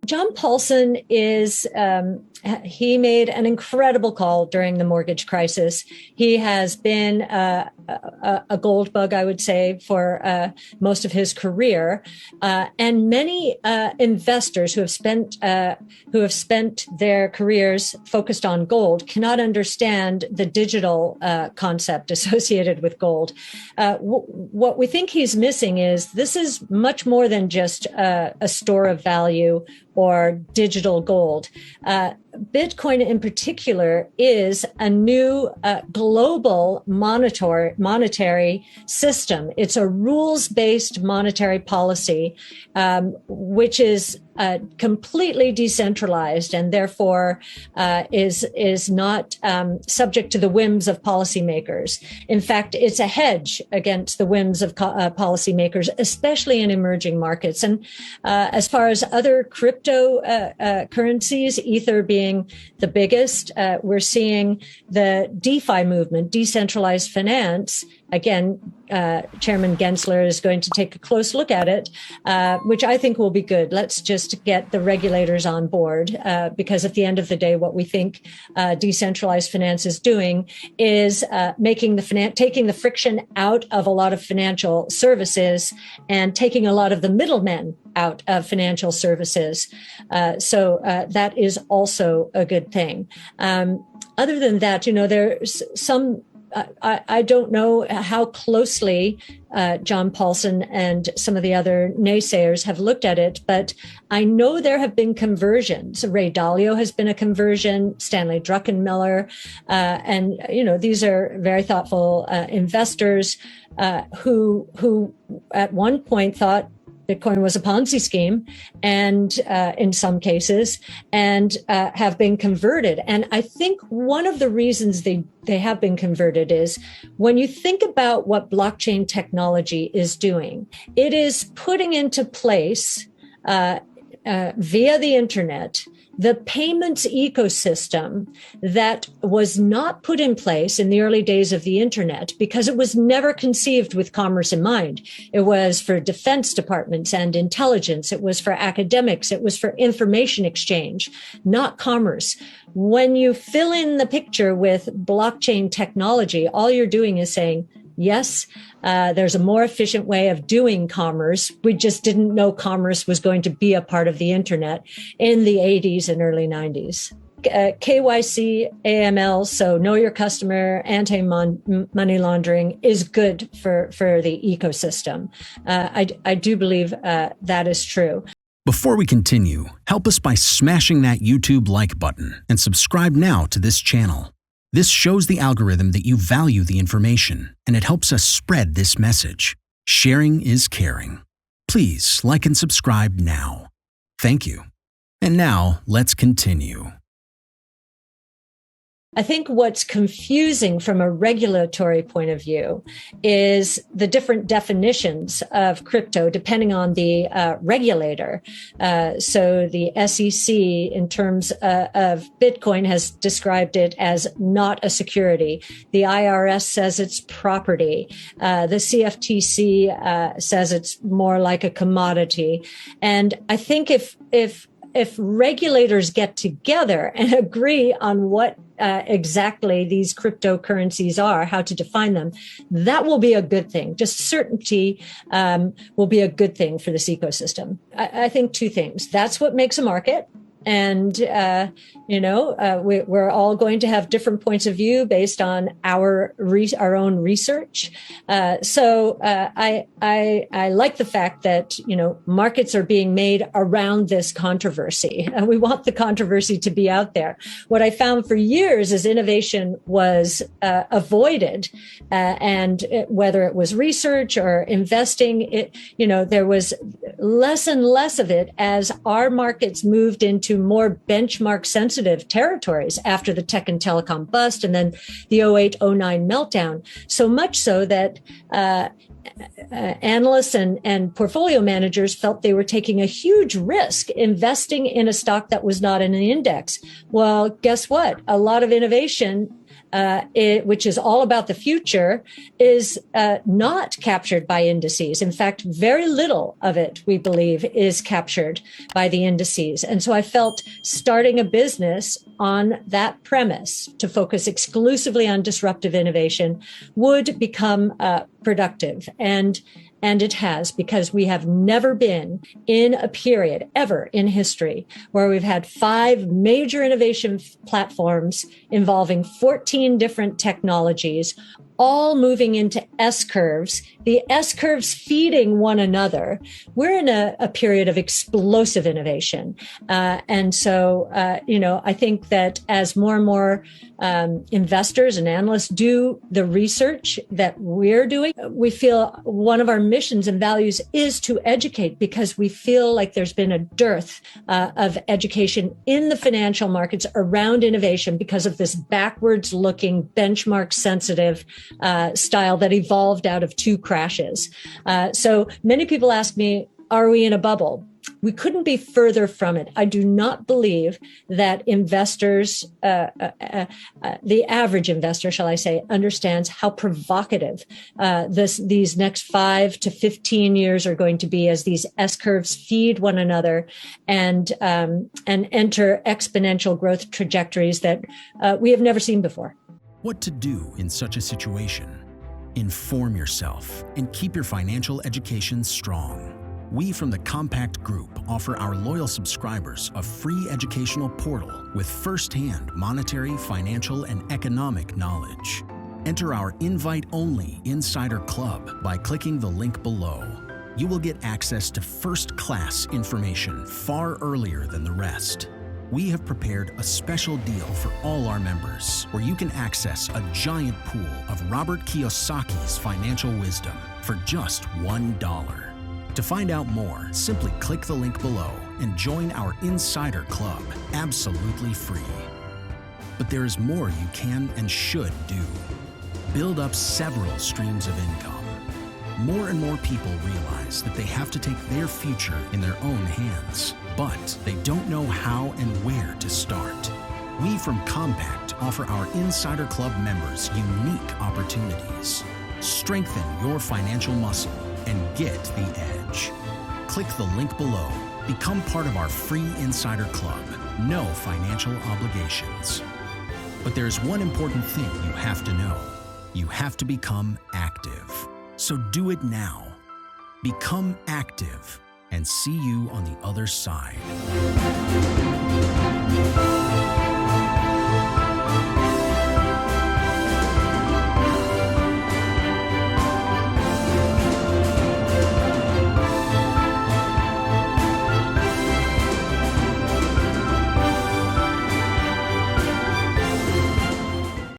John Paulson he made an incredible call during the mortgage crisis. He has been a gold bug, I would say, for most of his career. And many investors who have spent their careers focused on gold cannot understand the digital concept associated with gold. What we think he's missing is this is much more than just a store of value or digital gold. Bitcoin in particular is a new global monetary system. It's a rules-based monetary policy, which is completely decentralized and therefore is not subject to the whims of policymakers. In fact, it's a hedge against the whims of policymakers, especially in emerging markets. And as far as other crypto currencies, Ether being the biggest, we're seeing the DeFi movement, decentralized finance. Again, Chairman Gensler is going to take a close look at it, which I think will be good. Let's just get the regulators on board, because at the end of the day, what we think decentralized finance is doing is taking the friction out of a lot of financial services and taking a lot of the middlemen out of financial services. So that is also a good thing. Other than that, there's some. I don't know how closely John Paulson and some of the other naysayers have looked at it, but I know there have been conversions. Ray Dalio has been a conversion, Stanley Druckenmiller, and these are very thoughtful investors who at one point thought Bitcoin was a Ponzi scheme, and in some cases, and have been converted. And I think one of the reasons they have been converted is when you think about what blockchain technology is doing, it is putting into place via the internet the payments ecosystem that was not put in place in the early days of the internet because it was never conceived with commerce in mind. It was for defense departments and intelligence. It was for academics. It was for information exchange, not commerce. When you fill in the picture with blockchain technology, all you're doing is saying, yes, there's a more efficient way of doing commerce. We just didn't know commerce was going to be a part of the internet in the 80s and early 90s. KYC, AML, so know your customer, anti-money laundering is good for the ecosystem. I do believe that is true. Before we continue, help us by smashing that YouTube like button and subscribe now to this channel. This shows the algorithm that you value the information, and it helps us spread this message. Sharing is caring. Please like and subscribe now. Thank you. And now, let's continue. I think what's confusing from a regulatory point of view is the different definitions of crypto depending on the regulator. So the SEC, in terms of Bitcoin, has described it as not a security. The IRS says it's property. The CFTC says it's more like a commodity. And I think if regulators get together and agree on what exactly these cryptocurrencies are, how to define them, that will be a good thing. Just certainty will be a good thing for this ecosystem. I think two things. That's what makes a market. And, we're all going to have different points of view based on our own research. So I like the fact that, markets are being made around this controversy. We want the controversy to be out there. What I found for years is innovation was avoided. And whether it was research or investing, there was less and less of it as our markets moved into more benchmark sensitive territories after the tech and telecom bust and then the 08-09 meltdown. So much so that analysts and portfolio managers felt they were taking a huge risk investing in a stock that was not in an index. Well, guess what? A lot of innovation which is all about the future, is not captured by indices. In fact, very little of it, we believe, is captured by the indices. And so I felt starting a business on that premise to focus exclusively on disruptive innovation would become productive. And it has, because we have never been in a period ever in history where we've had 5 major innovation platforms involving 14 different technologies, all moving into S-curves, the S-curves feeding one another. We're in a period of explosive innovation. And so, I think that as more and more investors and analysts do the research that we're doing, we feel one of our missions and values is to educate, because we feel like there's been a dearth of education in the financial markets around innovation because of this backwards looking, benchmark sensitive style that evolved out of 2 crashes. So many people ask me, are we in a bubble? We couldn't be further from it. I do not believe that investors, the average investor, shall I say, understands how provocative these next 5 to 15 years are going to be as these S-curves feed one another and enter exponential growth trajectories that we have never seen before. What to do in such a situation? Inform yourself and keep your financial education strong. We from the Compact Group offer our loyal subscribers a free educational portal with first-hand monetary, financial, and economic knowledge. Enter our invite-only Insider Club by clicking the link below. You will get access to first-class information far earlier than the rest. We have prepared a special deal for all our members where you can access a giant pool of Robert Kiyosaki's financial wisdom for just $1. To find out more, simply click the link below and join our Insider Club absolutely free. But there is more you can and should do. Build up several streams of income. More and more people realize that they have to take their future in their own hands, but they don't know how and where to start. We from Compact offer our Insider Club members unique opportunities. Strengthen your financial muscle and get the edge. Click the link below. Become part of our free Insider Club. No financial obligations. But there's one important thing you have to know. You have to become active. So do it now. Become active and see you on the other side.